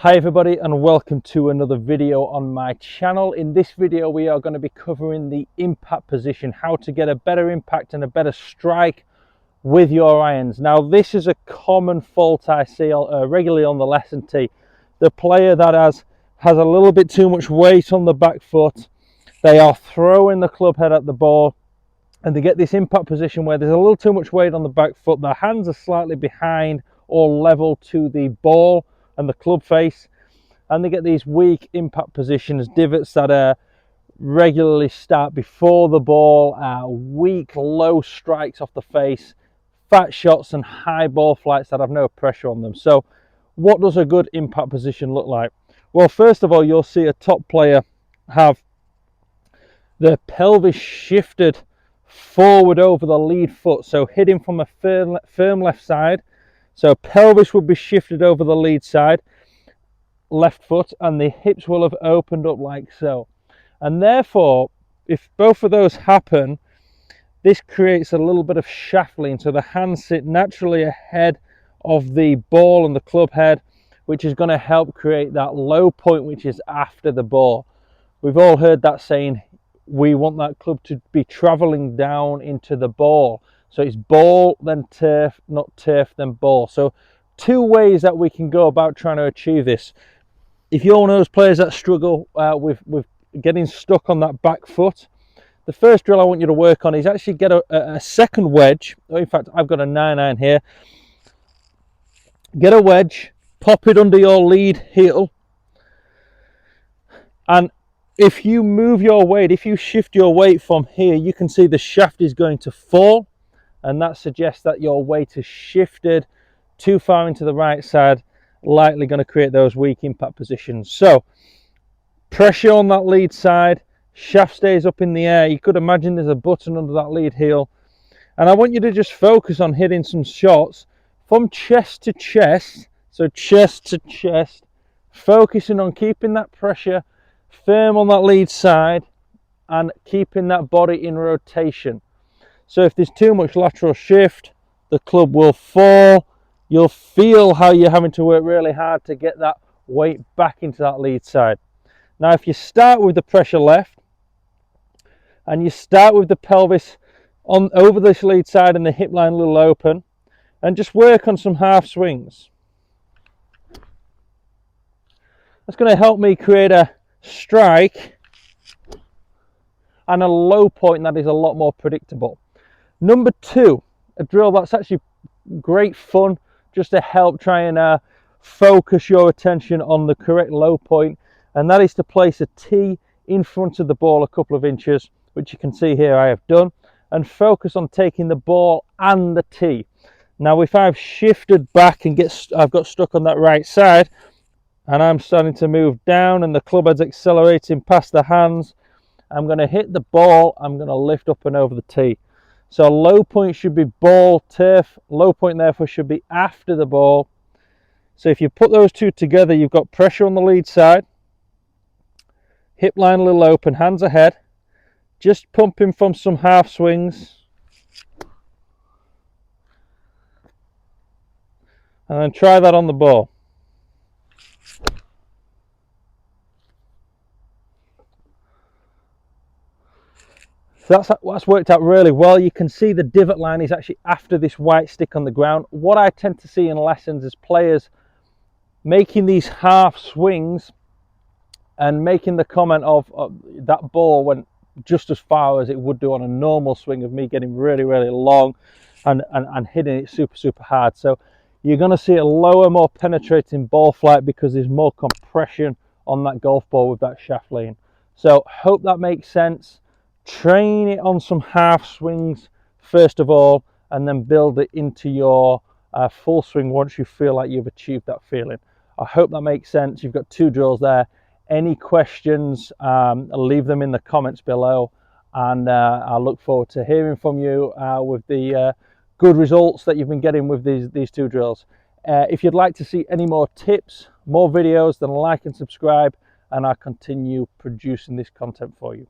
Hi everybody, and welcome to another video on my channel. In this video we are going to be covering the impact position, how to get a better impact and a better strike with your irons. Now this is a common fault I see regularly on the lesson tee. The player that has a little bit too much weight on the back foot, they are throwing the club head at the ball and they get this impact position where there's a little too much weight on the back foot, their hands are slightly behind or level to the ball and the club face, and they get these weak impact positions, divots that regularly start before the ball, weak low strikes off the face, fat shots and high ball flights that have no pressure on them. So what does a good impact position look like? Well, first of all, you'll see a top player have the pelvis shifted forward over the lead foot, so hitting from a firm left side. So pelvis would be shifted over the lead side, left foot, and the hips will have opened up like so. And therefore, if both of those happen, this creates a little bit of shaft lean, so the hands sit naturally ahead of the ball and the club head, which is going to help create that low point which is after the ball. We've all heard that saying, we want that club to be traveling down into the ball. So it's ball then turf, not turf then ball. So two ways that we can go about trying to achieve this. If you're one of those players that struggle with getting stuck on that back foot, the first drill I want you to work on is actually get a second wedge. In fact, I've got a 9-iron here. Get a wedge, pop it under your lead heel, and if you move your weight, if you shift your weight from here, you can see the shaft is going to fall, and that suggests that your weight is shifted too far into the right side, likely going to create those weak impact positions. So pressure on that lead side, shaft stays up in the air. You could imagine there's a button under that lead heel, and I want you to just focus on hitting some shots from chest to chest, so chest to chest, focusing on keeping that pressure firm on that lead side and keeping that body in rotation. So if there's too much lateral shift, the club will fall. You'll feel how you're having to work really hard to get that weight back into that lead side. Now if you start with the pressure left and you start with the pelvis on over this lead side and the hip line a little open, and just work on some half swings, that's going to help me create a strike and a low point that is a lot more predictable. Number two, a drill that's actually great fun just to help try and focus your attention on the correct low point, and that is to place a tee in front of the ball a couple of inches, which you can see here I have done, and focus on taking the ball and the tee. Now if I've shifted back and I've got stuck on that right side and I'm starting to move down and the club head's accelerating past the hands, I'm going to hit the ball, I'm going to lift up and over the tee. So low point should be ball, turf, low point therefore should be after the ball. So if you put those two together, you've got pressure on the lead side, hip line a little open, hands ahead, just pumping from some half swings, and then try that on the ball. So that's worked out really well. You can see the divot line is actually after this white stick on the ground. What I tend to see in lessons is players making these half swings and making the comment of that ball went just as far as it would do on a normal swing of me getting really, really long and hitting it super, super hard. So you're going to see a lower, more penetrating ball flight because there's more compression on that golf ball with that shaft lean. So hope that makes sense. Train it on some half swings first of all, and then build it into your full swing once you feel like you've achieved that feeling. I hope that makes sense. You've got two drills there. Any questions, leave them in the comments below, and I look forward to hearing from you with the good results that you've been getting with these two drills. If you'd like to see any more tips, more videos, then like and subscribe, and I'll continue producing this content for you.